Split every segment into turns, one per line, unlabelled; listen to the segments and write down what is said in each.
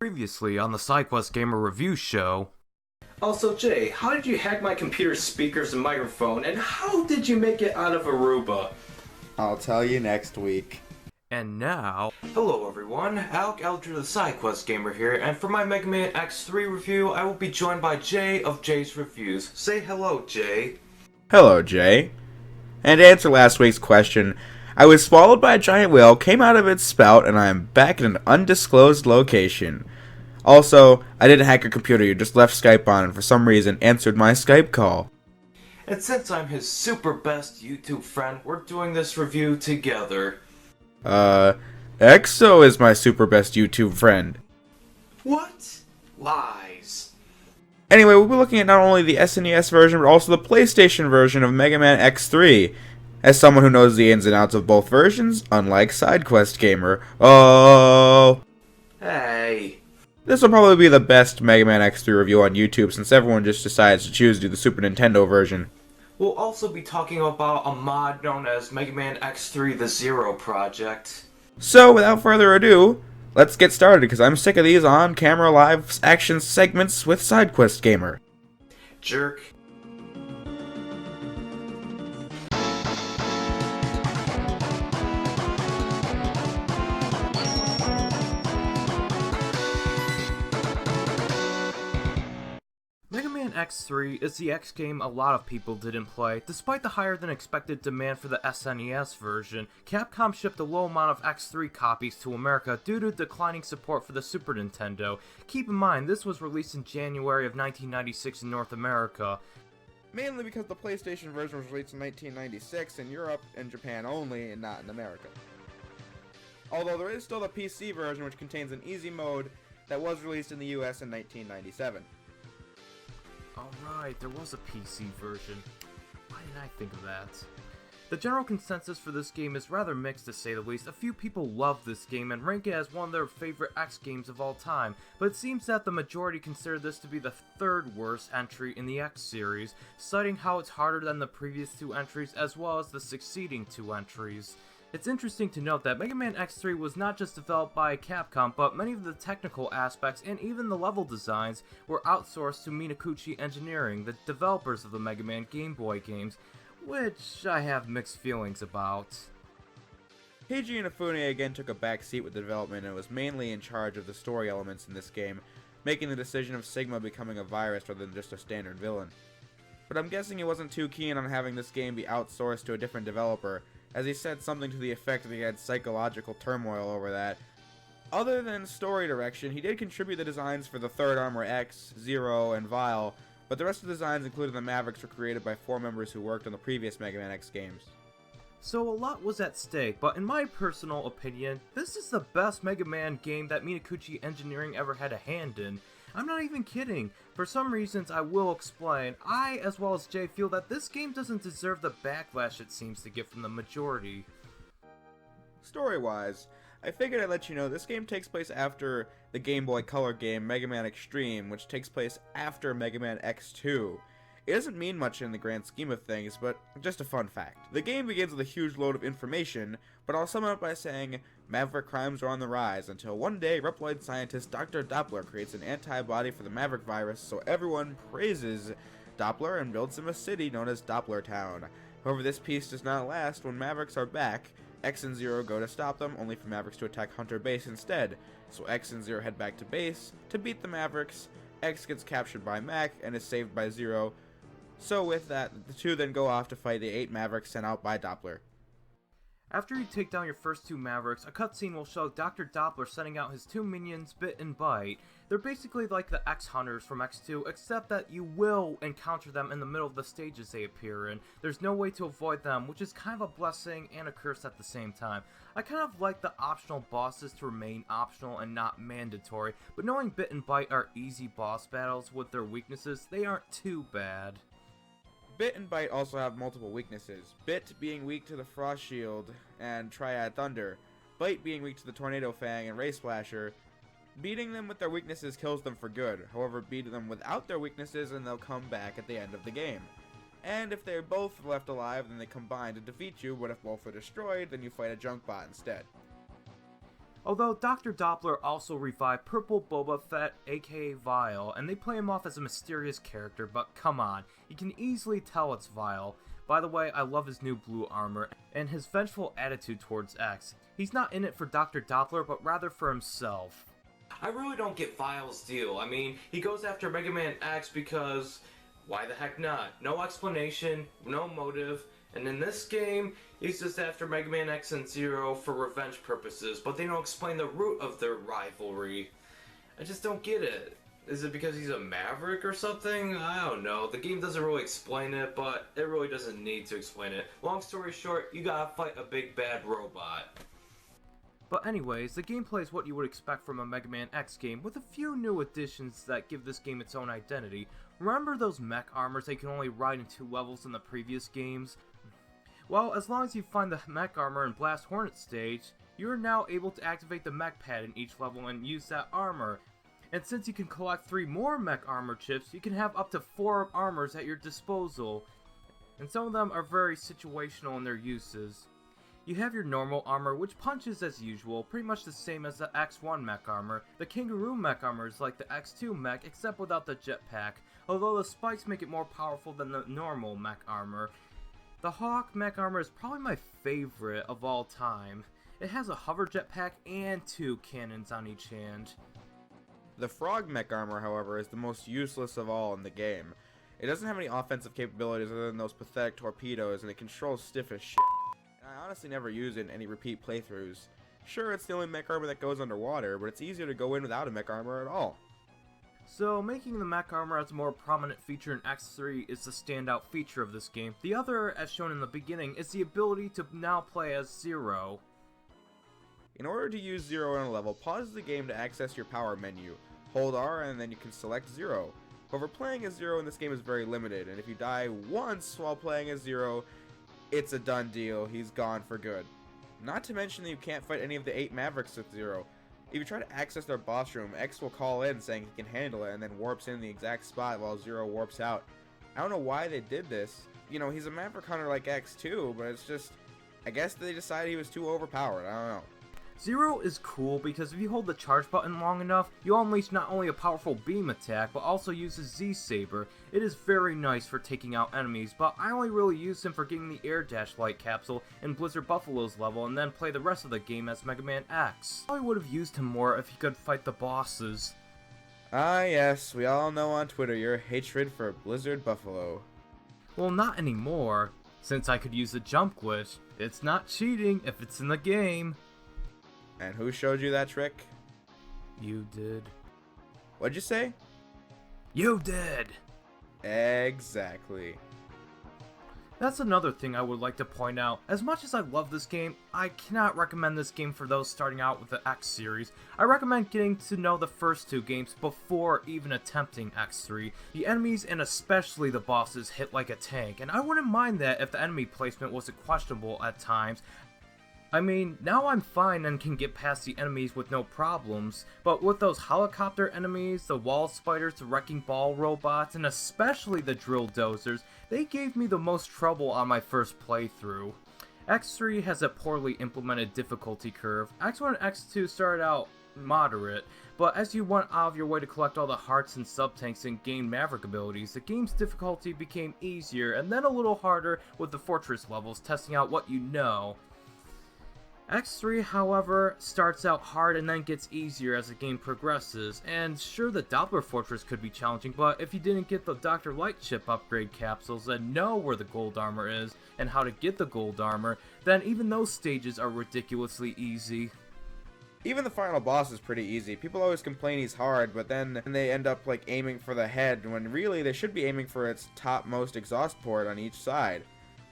Previously on the SideQuest Gamer Review Show.
Also, Jay, how did you hack my computer's speakers and microphone, and how did you make it out of Aruba?
I'll tell you next week.
And now...
Hello everyone, Alec Eldridge the SideQuest Gamer here, and for my Mega Man X3 review, I will be joined by Jay of Jay's Reviews. Say hello, Jay.
Hello, Jay. And to answer last week's question, I was swallowed by a giant whale, came out of its spout, and I am back in an undisclosed location. Also, I didn't hack your computer, you just left Skype on and for some reason answered my Skype call.
And since I'm his super best YouTube friend, we're doing this review together.
EXO is my super best YouTube friend.
What? Lies.
Anyway, we'll be looking at not only the SNES version, but also the PlayStation version of Mega Man X3. As someone who knows the ins and outs of both versions, unlike SideQuest Gamer. Oh!
Hey.
This will probably be the best Mega Man X3 review on YouTube since everyone just decides to choose to do the Super Nintendo version.
We'll also be talking about a mod known as Mega Man X3 The Zero Project.
So, without further ado, let's get started because I'm sick of these on-camera live action segments with SideQuest Gamer.
Jerk.
Mega Man X3 is the X game a lot of people didn't play. Despite the higher than expected demand for the SNES version, Capcom shipped a low amount of X3 copies to America due to declining support for the Super Nintendo. Keep in mind, this was released in January of 1996 in North America.
Mainly because the PlayStation version was released in 1996 in Europe and Japan only, and not in America. Although there is still the PC version which contains an easy mode that was released in the US in 1997.
Alright, there was a PC version. Why didn't I think of that? The general consensus for this game is rather mixed to say the least. A few people love this game and rank it as one of their favorite X games of all time, but it seems that the majority consider this to be the third worst entry in the X series, citing how it's harder than the previous two entries as well as the succeeding two entries. It's interesting to note that Mega Man X3 was not just developed by Capcom, but many of the technical aspects and even the level designs were outsourced to Minakuchi Engineering, the developers of the Mega Man Game Boy games, which I have mixed feelings about.
Keiji Inafune again took a back seat with the development and was mainly in charge of the story elements in this game, making the decision of Sigma becoming a virus rather than just a standard villain. But I'm guessing he wasn't too keen on having this game be outsourced to a different developer, as he said something to the effect that he had psychological turmoil over that. Other than story direction, he did contribute the designs for the Third Armor X, Zero, and Vile, but the rest of the designs, including the Mavericks, were created by 4 members who worked on the previous Mega Man X games.
So a lot was at stake, but in my personal opinion, this is the best Mega Man game that Minakuchi Engineering ever had a hand in. I'm not even kidding. For some reasons I will explain, I, as well as Jay, feel that this game doesn't deserve the backlash it seems to get from the majority.
Story-wise, I figured I'd let you know this game takes place after the Game Boy Color game Mega Man Extreme, which takes place after Mega Man X2. It doesn't mean much in the grand scheme of things, but just a fun fact. The game begins with a huge load of information, but I'll sum it up by saying, Maverick crimes are on the rise, until one day Reploid scientist Dr. Doppler creates an antibody for the Maverick virus, so everyone praises Doppler and builds him a city known as Doppler Town. However, this peace does not last. When Mavericks are back, X and Zero go to stop them, only for Mavericks to attack Hunter Base instead. So X and Zero head back to base to beat the Mavericks. X gets captured by Mac and is saved by Zero. So with that, the two then go off to fight the 8 Mavericks sent out by Doppler.
After you take down your first 2 Mavericks, a cutscene will show Dr. Doppler sending out his 2 minions, Bit and Bite. They're basically like the X-Hunters from X2, except that you will encounter them in the middle of the stages they appear in. There's no way to avoid them, which is kind of a blessing and a curse at the same time. I kind of like the optional bosses to remain optional and not mandatory, but knowing Bit and Bite are easy boss battles with their weaknesses, they aren't too bad.
Bit and Bite also have multiple weaknesses, Bit being weak to the Frost Shield and Triad Thunder, Bite being weak to the Tornado Fang and Ray Splasher. Beating them with their weaknesses kills them for good, however beating them without their weaknesses and they'll come back at the end of the game. And if they're both left alive, then they combine to defeat you, but if both are destroyed, then you fight a junk bot instead.
Although Dr. Doppler also revived Purple Boba Fett, aka Vile, and they play him off as a mysterious character, but come on, you can easily tell it's Vile. By the way, I love his new blue armor, and his vengeful attitude towards X. He's not in it for Dr. Doppler, but rather for himself.
I really don't get Vile's deal. I mean, he goes after Mega Man X because why the heck not? No explanation, no motive, and in this game, he's just after Mega Man X and Zero for revenge purposes, but they don't explain the root of their rivalry. I just don't get it. Is it because he's a maverick or something? I don't know. The game doesn't really explain it, but it really doesn't need to explain it. Long story short, you gotta fight a big bad robot.
But anyways, the gameplay is what you would expect from a Mega Man X game, with a few new additions that give this game its own identity. Remember those mech armors that you can only ride in 2 levels in the previous games? Well, as long as you find the mech armor in Blast Hornet stage, you are now able to activate the mech pad in each level and use that armor. And since you can collect 3 more mech armor chips, you can have up to 4 armors at your disposal. And some of them are very situational in their uses. You have your normal armor, which punches as usual, pretty much the same as the X1 mech armor. The Kangaroo mech armor is like the X2 mech, except without the jetpack, although the spikes make it more powerful than the normal mech armor. The Hawk mech armor is probably my favorite of all time. It has a hover jetpack and 2 cannons on each hand.
The Frog mech armor, however, is the most useless of all in the game. It doesn't have any offensive capabilities other than those pathetic torpedoes, and it controls stiff as shit. I honestly never use it in any repeat playthroughs. Sure, it's the only mech armor that goes underwater, but it's easier to go in without a mech armor at all.
So, making the mech armor as a more prominent feature in X3 is the standout feature of this game. The other, as shown in the beginning, is the ability to now play as Zero.
In order to use Zero in a level, pause the game to access your power menu. Hold R and then you can select Zero. However, playing as Zero in this game is very limited, and if you die once while playing as Zero, it's a done deal. He's gone for good. Not to mention that you can't fight any of the 8 Mavericks with Zero. If you try to access their boss room, X will call in saying he can handle it and then warps in the exact spot while Zero warps out. I don't know why they did this. You know, he's a Maverick hunter like X too, but it's just, I guess they decided he was too overpowered. I don't know.
Zero is cool because if you hold the charge button long enough, you'll unleash not only a powerful beam attack, but also use his Z-Saber. It is very nice for taking out enemies, but I only really use him for getting the Air Dash Light capsule in Blizzard Buffalo's level and then play the rest of the game as Mega Man X. I probably would have used him more if he could fight the bosses.
Ah yes, we all know on Twitter your hatred for Blizzard Buffalo.
Well, not anymore, since I could use the jump glitch. It's not cheating if it's in the game.
And who showed you that trick?
You did.
What'd you say?
You did!
Exactly.
That's another thing I would like to point out. As much as I love this game, I cannot recommend this game for those starting out with the X series. I recommend getting to know the first 2 games before even attempting X3. The enemies and especially the bosses hit like a tank, and I wouldn't mind that if the enemy placement wasn't questionable at times. I mean, now I'm fine and can get past the enemies with no problems, but with those helicopter enemies, the wall spiders, the wrecking ball robots, and especially the drill dozers, they gave me the most trouble on my first playthrough. X3 has a poorly implemented difficulty curve. X1 and X2 started out moderate, but as you went out of your way to collect all the hearts and sub-tanks and gain Maverick abilities, the game's difficulty became easier and then a little harder with the fortress levels, testing out what you know. X3, however, starts out hard and then gets easier as the game progresses, and sure, the Doppler Fortress could be challenging, but if you didn't get the Dr.Light chip upgrade capsules and know where the gold armor is and how to get the gold armor, then even those stages are ridiculously easy.
Even the final boss is pretty easy. People always complain he's hard, but then they end up like aiming for the head, when really they should be aiming for its topmost exhaust port on each side.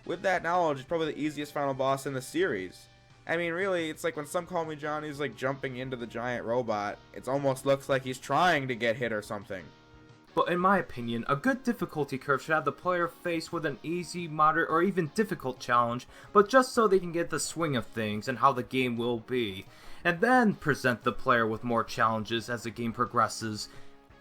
With that knowledge, it's probably the easiest final boss in the series. I mean, really, it's like when Some Call Me Johnny's like jumping into the giant robot, it almost looks like he's trying to get hit or something.
But in my opinion, a good difficulty curve should have the player faced with an easy, moderate, or even difficult challenge, but just so they can get the swing of things and how the game will be, and then present the player with more challenges as the game progresses.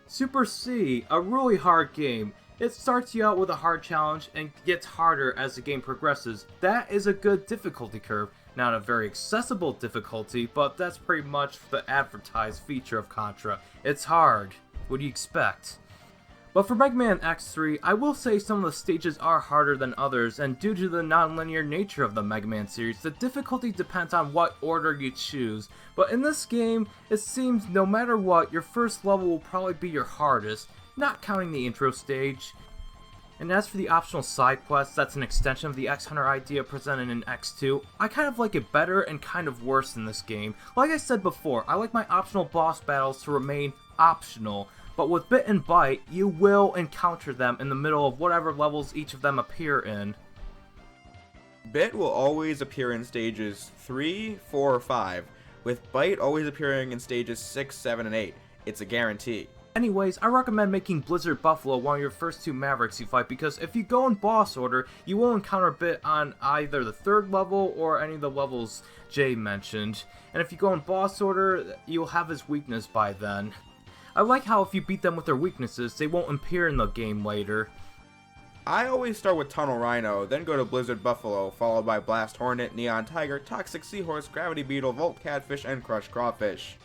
Super C, a really hard game. It starts you out with a hard challenge and gets harder as the game progresses. That is a good difficulty curve. Not a very accessible difficulty, but that's pretty much the advertised feature of Contra. It's hard. What do you expect? But for Mega Man X3, I will say some of the stages are harder than others, and due to the non-linear nature of the Mega Man series, the difficulty depends on what order you choose. But in this game, it seems no matter what, your first level will probably be your hardest, not counting the intro stage. And as for the optional side quests, that's an extension of the X-Hunter idea presented in X2. I kind of like it better and kind of worse in this game. Like I said before, I like my optional boss battles to remain optional, but with Bit and Byte, you will encounter them in the middle of whatever levels each of them appear in.
Bit will always appear in stages 3, 4, or 5, with Byte always appearing in stages 6, 7, and 8. It's a guarantee.
Anyways, I recommend making Blizzard Buffalo one of your first two Mavericks you fight, because if you go in boss order, you will encounter Bit on either the 3rd level or any of the levels Jay mentioned. And if you go in boss order, you'll have his weakness by then. I like how if you beat them with their weaknesses, they won't appear in the game later.
I always start with Tunnel Rhino, then go to Blizzard Buffalo, followed by Blast Hornet, Neon Tiger, Toxic Seahorse, Gravity Beetle, Volt Catfish, and Crushed Crawfish.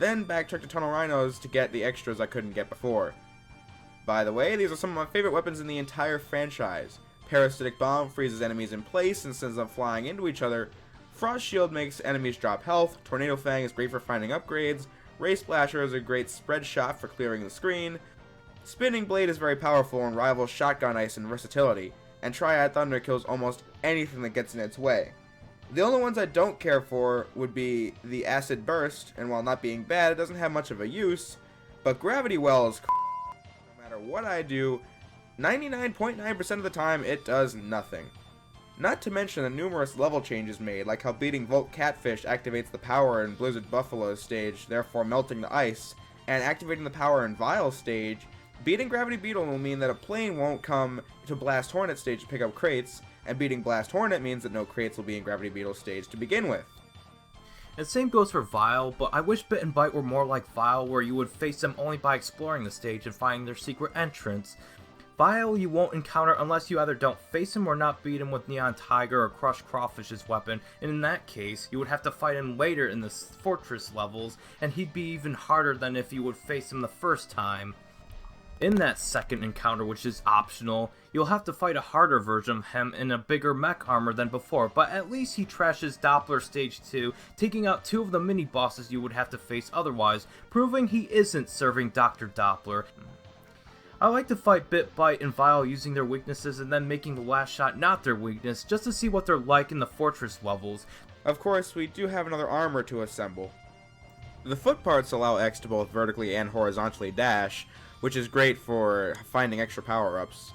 Then backtrack to Tunnel Rhinos to get the extras I couldn't get before. By the way, these are some of my favorite weapons in the entire franchise. Parasitic Bomb freezes enemies in place and sends them flying into each other. Frost Shield makes enemies drop health. Tornado Fang is great for finding upgrades. Ray Splasher is a great spread shot for clearing the screen. Spinning Blade is very powerful and rivals Shotgun Ice in versatility. And Triad Thunder kills almost anything that gets in its way. The only ones I don't care for would be the Acid Burst, and while not being bad, it doesn't have much of a use. But Gravity Well is no matter what I do, 99.9% of the time it does nothing. Not to mention the numerous level changes made, like how beating Volt Catfish activates the power in Blizzard Buffalo's stage, therefore melting the ice, and activating the power in Vile's stage. Beating Gravity Beetle will mean that a plane won't come to Blast Hornet stage to pick up crates, and beating Blast Hornet means that no crates will be in Gravity Beetle's stage to begin with.
And same goes for Vile, but I wish Bit and Byte were more like Vile, where you would face them only by exploring the stage and finding their secret entrance. Vile you won't encounter unless you either don't face him or not beat him with Neon Tiger or Crushed Crawfish's weapon, and in that case, you would have to fight him later in the fortress levels, and he'd be even harder than if you would face him the first time. In that second encounter, which is optional, you'll have to fight a harder version of him in a bigger mech armor than before, but at least he trashes Doppler Stage 2, taking out 2 of the mini-bosses you would have to face otherwise, proving he isn't serving Dr. Doppler. I like to fight Bit, Byte, and Vile using their weaknesses and then making the last shot not their weakness, just to see what they're like in the fortress levels.
Of course, we do have another armor to assemble. The foot parts allow X to both vertically and horizontally dash, which is great for finding extra power-ups.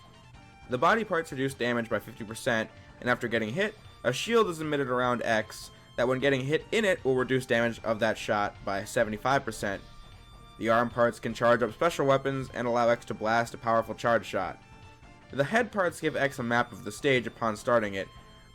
The body parts reduce damage by 50%, and after getting hit, a shield is emitted around X that when getting hit in it will reduce damage of that shot by 75%. The arm parts can charge up special weapons and allow X to blast a powerful charge shot. The head parts give X a map of the stage upon starting it,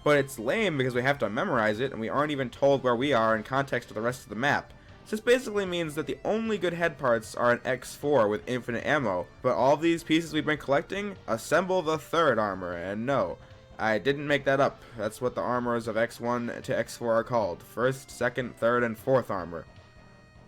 but it's lame because we have to memorize it and we aren't even told where we are in context of the rest of the map. So this basically means that the only good head parts are an X4 with infinite ammo, but all these pieces we've been collecting assemble the third armor, and no, I didn't make that up. That's what the armors of X1 to X4 are called, first, second, third, and fourth armor.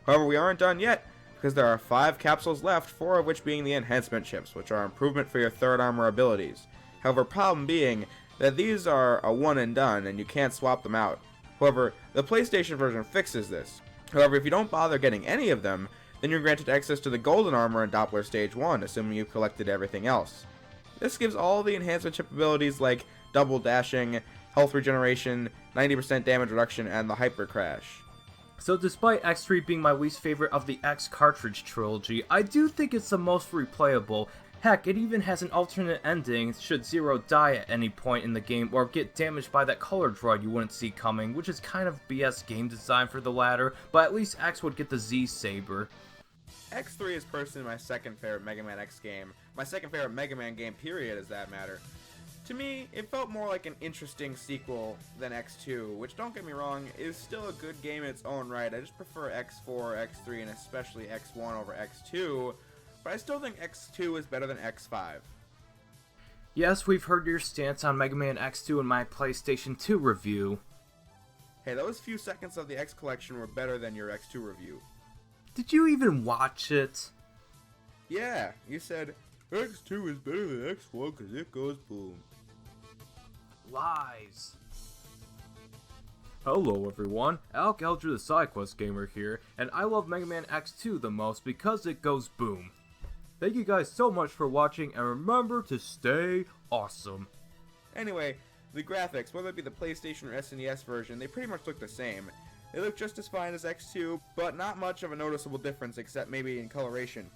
However, we aren't done yet, because there are 5 capsules left, 4 of which being the enhancement chips, which are improvement for your third armor abilities. However, problem being that these are a one and done, and you can't swap them out. However, the PlayStation version fixes this. However, if you don't bother getting any of them, then you're granted access to the golden armor in Doppler Stage 1, assuming you've collected everything else. This gives all the enhancement chip abilities like double dashing, health regeneration, 90% damage reduction, and the hyper crash.
So despite X3 being my least favorite of the X cartridge trilogy, I do think it's the most replayable. Heck, it even has an alternate ending should Zero die at any point in the game or get damaged by that color droid you wouldn't see coming, which is kind of BS game design for the latter, but at least X would get the Z-Saber.
X3 is personally my second favorite Mega Man X game, my second favorite Mega Man game period as that matter. To me, it felt more like an interesting sequel than X2, which don't get me wrong, is still a good game in its own right. I just prefer X4, X3, and especially X1 over X2, but I still think X2 is better than X5.
Yes, we've heard your stance on Mega Man X2 in my PlayStation 2 review.
Hey, those few seconds of the X collection were better than your X2 review.
Did you even watch it?
Yeah, you said, X2 is better than X1 because it goes boom.
Lies. Hello everyone, Alec Elger the SideQuest Gamer here, and I love Mega Man X2 the most because it goes boom. Thank you guys so much for watching, and remember to stay awesome.
Anyway, the graphics, whether it be the PlayStation or SNES version, they pretty much look the same. They look just as fine as X2, but not much of a noticeable difference except maybe in coloration.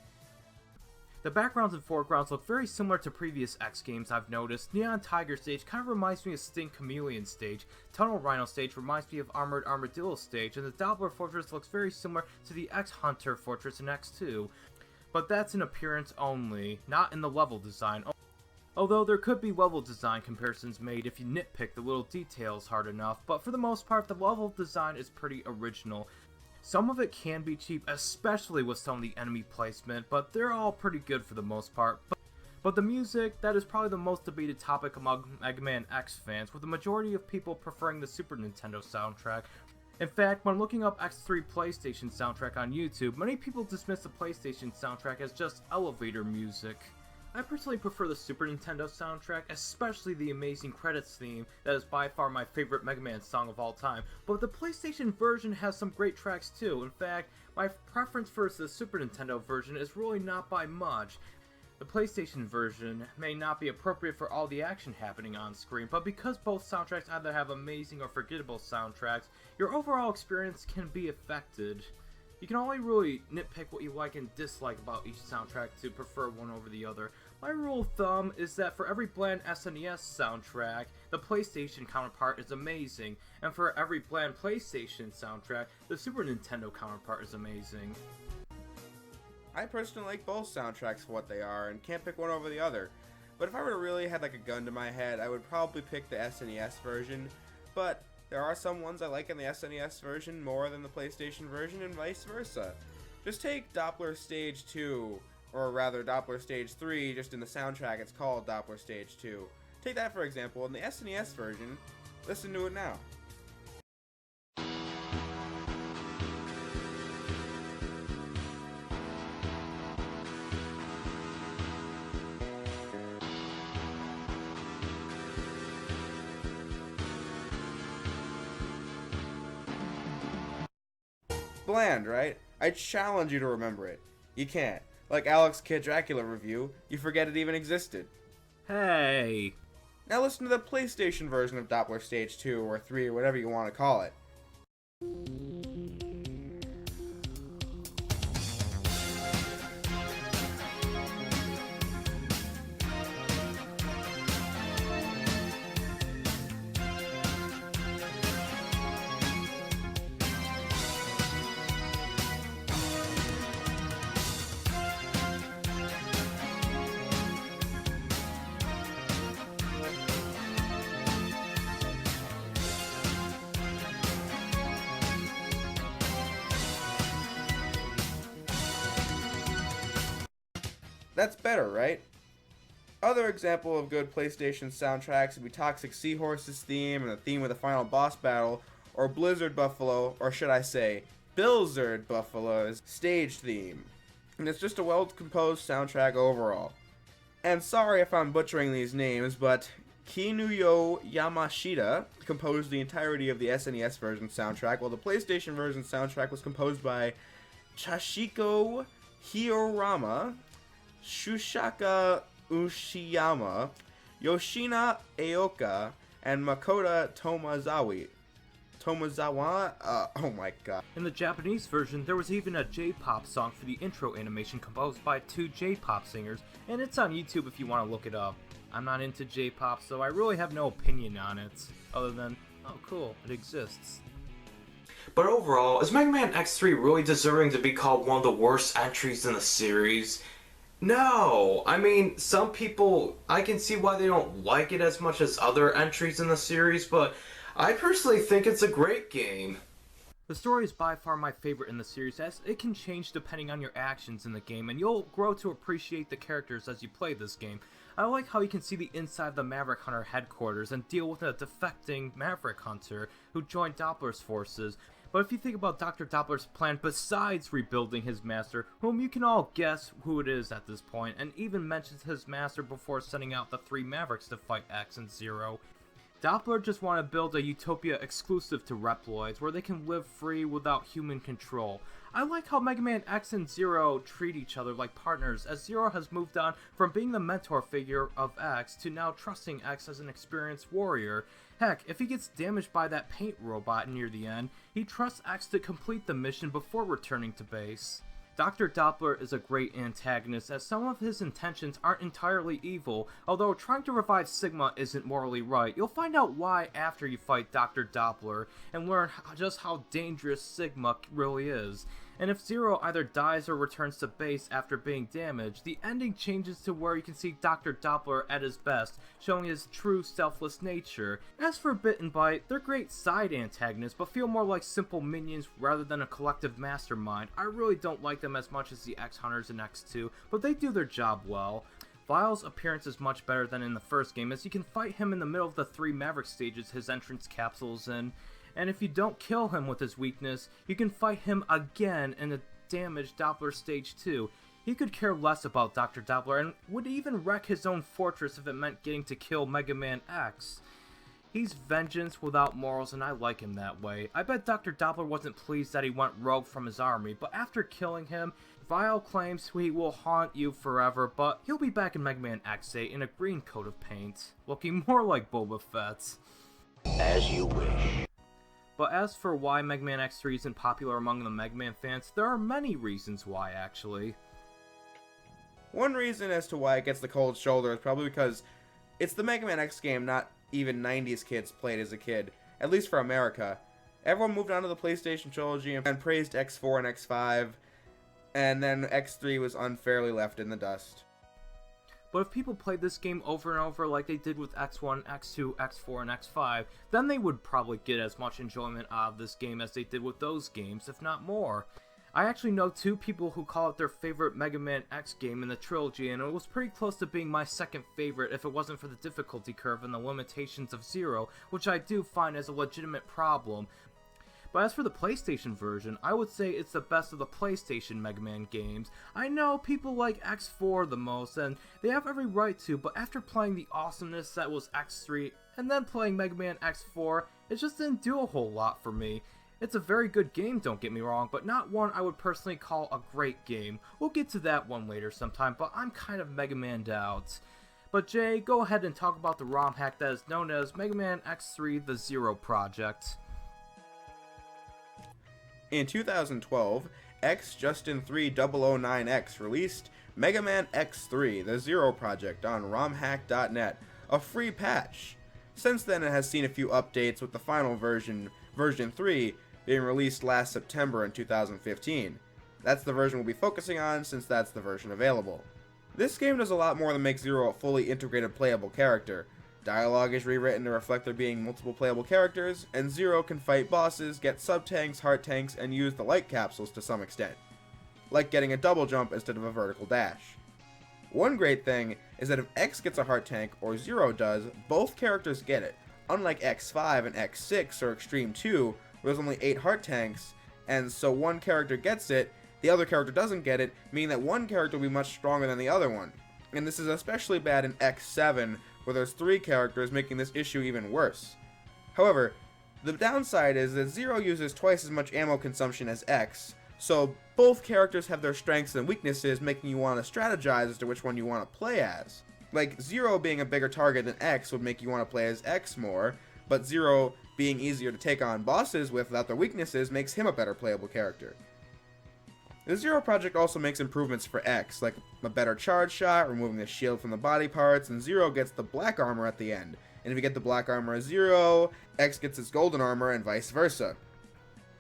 The backgrounds and foregrounds look very similar to previous X games I've noticed. Neon Tiger stage kind of reminds me of Sting Chameleon stage, Tunnel Rhino stage reminds me of Armored Armadillo stage, and the Doppler Fortress looks very similar to the X Hunter Fortress in X2. But that's in appearance only, not in the level design. Although there could be level design comparisons made if you nitpick the little details hard enough, but for the most part the level design is pretty original. Some of it can be cheap, especially with some of the enemy placement, but they're all pretty good for the most part. But the music, that is probably the most debated topic among Mega Man X fans, with the majority of people preferring the Super Nintendo soundtrack. In fact, when looking up X3 PlayStation soundtrack on YouTube, many people dismiss the PlayStation soundtrack as just elevator music. I personally prefer the Super Nintendo soundtrack, especially the amazing credits theme that is by far my favorite Mega Man song of all time, but the PlayStation version has some great tracks too. In fact, my preference for the Super Nintendo version is really not by much. The PlayStation version may not be appropriate for all the action happening on screen, but because both soundtracks either have amazing or forgettable soundtracks, your overall experience can be affected. You can only really nitpick what you like and dislike about each soundtrack to prefer one over the other. My rule of thumb is that for every bland SNES soundtrack, the PlayStation counterpart is amazing, and for every bland PlayStation soundtrack, the Super Nintendo counterpart is amazing.
I personally like both soundtracks for what they are, and can't pick one over the other. But if I were to really had like a gun to my head, I would probably pick the SNES version, but there are some ones I like in the SNES version more than the PlayStation version, and vice versa. Just take Doppler Stage 2, or rather Doppler Stage 3, just in the soundtrack it's called Doppler Stage 2. Take that for example, in the SNES version, listen to it now. Bland, right? I challenge you to remember it. You can't. Like Alex Kid Dracula review, you forget it even existed.
Hey!
Now listen to the PlayStation version of Doppler Stage 2 or 3 or whatever you want to call it. That's better, right? Other example of good PlayStation soundtracks would be Toxic Seahorse's theme and the theme of the final boss battle, or Blizzard Buffalo, or should I say, Billzard Buffalo's stage theme. And it's just a well-composed soundtrack overall. And sorry if I'm butchering these names, but Kinuyo Yamashita composed the entirety of the SNES version soundtrack, while the PlayStation version soundtrack was composed by Chashiko Hiorama, Shushaka Ushiyama, Yoshina Aoka, and Makoto Tomazawa? Oh my god.
In the Japanese version, there was even a J-pop song for the intro animation composed by two J-pop singers, and it's on YouTube if you want to look it up. I'm not into J-pop, so I really have no opinion on it, other than, oh cool, it exists.
But overall, is Mega Man X3 really deserving to be called one of the worst entries in the series? No! I mean, some people, I can see why they don't like it as much as other entries in the series, but I personally think it's a great game.
The story is by far my favorite in the series, as it can change depending on your actions in the game, and you'll grow to appreciate the characters as you play this game. I like how you can see the inside of the Maverick Hunter headquarters and deal with a defecting Maverick Hunter who joined Doppler's forces. But if you think about Dr. Doppler's plan besides rebuilding his master, whom you can all guess who it is at this point, and even mentions his master before sending out the 3 Mavericks to fight X and Zero, Doppler just want to build a utopia exclusive to Reploids where they can live free without human control. I like how Mega Man X and Zero treat each other like partners, as Zero has moved on from being the mentor figure of X to now trusting X as an experienced warrior. Heck, if he gets damaged by that paint robot near the end, he trusts X to complete the mission before returning to base. Dr. Doppler is a great antagonist, as some of his intentions aren't entirely evil. Although trying to revive Sigma isn't morally right, you'll find out why after you fight Dr. Doppler, and learn just how dangerous Sigma really is. And if Zero either dies or returns to base after being damaged, the ending changes to where you can see Dr. Doppler at his best, showing his true selfless nature. As for Bit and Byte, they're great side antagonists, but feel more like simple minions rather than a collective mastermind. I really don't like them as much as the X-Hunters in X2, but they do their job well. Vile's appearance is much better than in the first game, as you can fight him in the middle of the 3 Maverick stages his entrance capsules in. And if you don't kill him with his weakness, you can fight him again in the damaged Doppler Stage 2. He could care less about Dr. Doppler and would even wreck his own fortress if it meant getting to kill Mega Man X. He's vengeance without morals, and I like him that way. I bet Dr. Doppler wasn't pleased that he went rogue from his army, but after killing him, Vile claims he will haunt you forever, but he'll be back in Mega Man X8 in a green coat of paint, looking more like Boba Fett.
As you wish.
But as for why Mega Man X3 isn't popular among the Mega Man fans, there are many reasons why, actually.
One reason as to why it gets the cold shoulder is probably because it's the Mega Man X game not even 90s kids played as a kid, at least for America. Everyone moved on to the PlayStation trilogy and praised X4 and X5, and then X3 was unfairly left in the dust.
But if people played this game over and over like they did with X1, X2, X4, and X5, then they would probably get as much enjoyment out of this game as they did with those games, if not more. I actually know 2 people who call it their favorite Mega Man X game in the trilogy, and it was pretty close to being my second favorite if it wasn't for the difficulty curve and the limitations of Zero, which I do find as a legitimate problem. But as for the PlayStation version, I would say it's the best of the PlayStation Mega Man games. I know people like X4 the most, and they have every right to, but after playing the awesomeness that was X3, and then playing Mega Man X4, it just didn't do a whole lot for me. It's a very good game, don't get me wrong, but not one I would personally call a great game. We'll get to that one later sometime, but I'm kind of Mega Man'd out. But Jay, go ahead and talk about the ROM hack that is known as Mega Man X3 The Zero Project.
In 2012, XJustin3009X released Mega Man X3 The Zero Project on ROMhack.net, a free patch. Since then it has seen a few updates, with the final version 3, being released last September in 2015. That's the version we'll be focusing on, since that's the version available. This game does a lot more than make Zero a fully integrated playable character. Dialogue is rewritten to reflect there being multiple playable characters, and Zero can fight bosses, get sub-tanks, heart tanks, and use the light capsules to some extent, like getting a double jump instead of a vertical dash. One great thing is that if X gets a heart tank, or Zero does, both characters get it, unlike X5 and X6 or Extreme 2, where there's only 8 heart tanks, and so one character gets it, the other character doesn't get it, meaning that one character will be much stronger than the other one. And this is especially bad in X7, where there's 3 characters, making this issue even worse. However, the downside is that Zero uses twice as much ammo consumption as X, so both characters have their strengths and weaknesses, making you want to strategize as to which one you want to play as. Like, Zero being a bigger target than X would make you want to play as X more, but Zero being easier to take on bosses with without their weaknesses makes him a better playable character. The Zero Project also makes improvements for X, like a better charge shot, removing the shield from the body parts, and Zero gets the black armor at the end. And if you get the black armor as Zero, X gets its golden armor, and vice versa.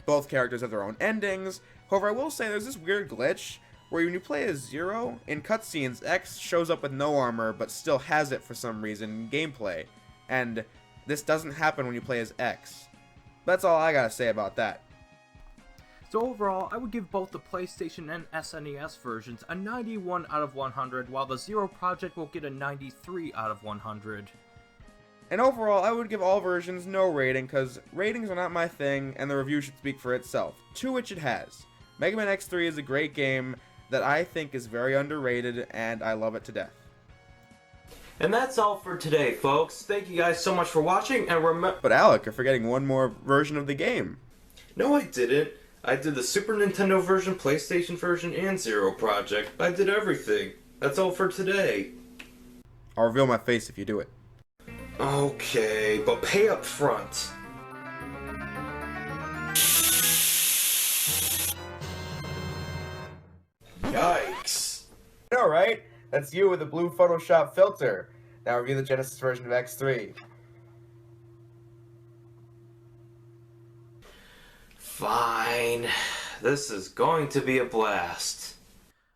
Both characters have their own endings. However, I will say there's this weird glitch where when you play as Zero, in cutscenes, X shows up with no armor, but still has it for some reason in gameplay. And this doesn't happen when you play as X. That's all I gotta say about that.
So overall, I would give both the PlayStation and SNES versions a 91 out of 100, while the Zero Project will get a 93 out of 100.
And overall, I would give all versions no rating, because ratings are not my thing, and the review should speak for itself, to which it has. Mega Man X3 is a great game that I think is very underrated, and I love it to death.
And that's all for today, folks. Thank you guys so much for watching, and remember...
But Alec, you're forgetting one more version of the game.
No, I didn't. I did the Super Nintendo version, PlayStation version, and Zero Project. I did everything. That's all for today.
I'll reveal my face if you do it.
Okay, but pay up front. Yikes.
I know, right? That's you with a blue Photoshop filter. Now review the Genesis version of X3.
Fine. This is going to be a blast.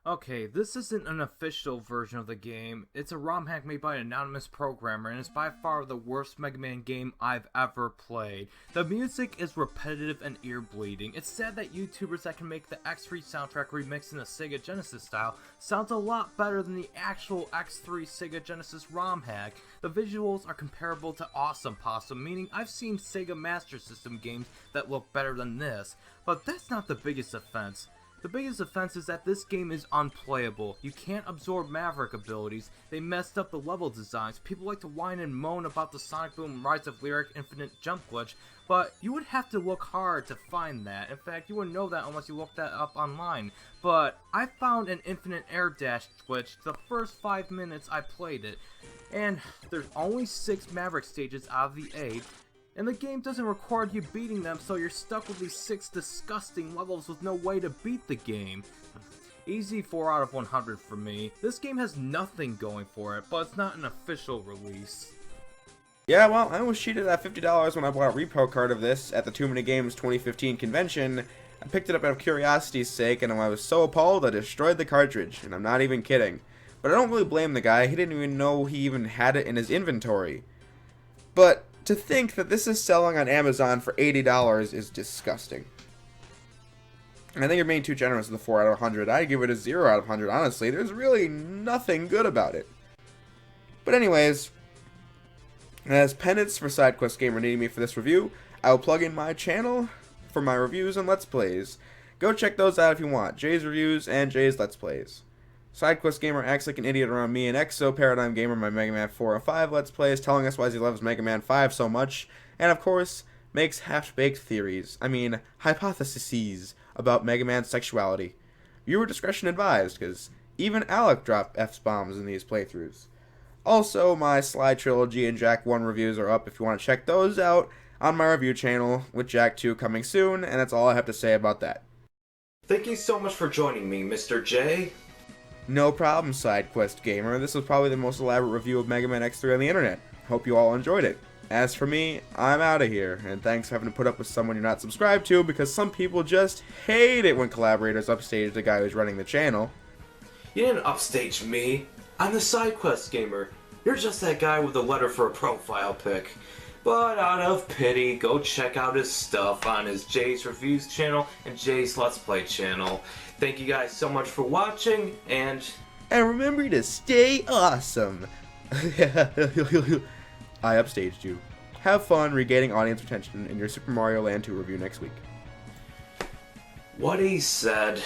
Okay, this isn't an official version of the game. It's a ROM hack made by an anonymous programmer, and it's by far the worst Mega Man game I've ever played. The music is repetitive and ear-bleeding. It's sad that YouTubers that can make the X3 soundtrack remixed in the Sega Genesis style sounds a lot better than the actual X3 Sega Genesis ROM hack. The visuals are comparable to Awesome Possum, meaning I've seen Sega Master System games that look better than this. But that's not the biggest offense. The biggest offense is that this game is unplayable. You can't absorb Maverick abilities, they messed up the level designs, people like to whine and moan about the Sonic Boom Rise of Lyric Infinite Jump glitch, but you would have to look hard to find that. In fact, you wouldn't know that unless you looked that up online. But I found an Infinite Air Dash glitch the first 5 minutes I played it, and there's only 6 Maverick stages out of the 8, and the game doesn't record you beating them, so you're stuck with these 6 disgusting levels with no way to beat the game. Easy 4 out of 100 for me. This game has nothing going for it, but it's not an official release.
Yeah, well, I was cheated at $50 when I bought a repo card of this at the Too Many Games 2015 convention. I picked it up out of curiosity's sake, and I was so appalled I destroyed the cartridge, and I'm not even kidding. But I don't really blame the guy, he didn't even know he even had it in his inventory. But to think that this is selling on Amazon for $80 is disgusting. And I think you're being too generous with the 4 out of 100. I'd give it a 0 out of 100, honestly. There's really nothing good about it. But anyways, as penance for SideQuest Gamer needing me for this review, I will plug in my channel for my reviews and Let's Plays. Go check those out if you want. Jay's Reviews and Jay's Let's Plays. SideQuest Gamer acts like an idiot around me and Exo Paradigm Gamer, my Mega Man 4 and 5 Let's Plays, telling us why he loves Mega Man 5 so much, and of course, makes half-baked theories, hypotheses about Mega Man's sexuality. Viewer discretion advised, because even Alec dropped F-bombs in these playthroughs. Also, my Sly Trilogy and Jak 1 reviews are up if you want to check those out on my review channel, with Jak 2 coming soon, and that's all I have to say about that.
Thank you so much for joining me, Mr. J.
No problem, SideQuest Gamer. This was probably the most elaborate review of Mega Man X3 on the internet. Hope you all enjoyed it. As for me, I'm out of here, and thanks for having to put up with someone you're not subscribed to, because some people just hate it when collaborators upstage the guy who's running the channel.
You didn't upstage me. I'm the SideQuest Gamer. You're just that guy with a letter for a profile pic. But out of pity, go check out his stuff on his Jay's Reviews channel and Jay's Let's Play channel. Thank you guys so much for watching, and
remember to stay awesome. I upstaged you. Have fun regaining audience retention in your Super Mario Land 2 review next week.
what he said.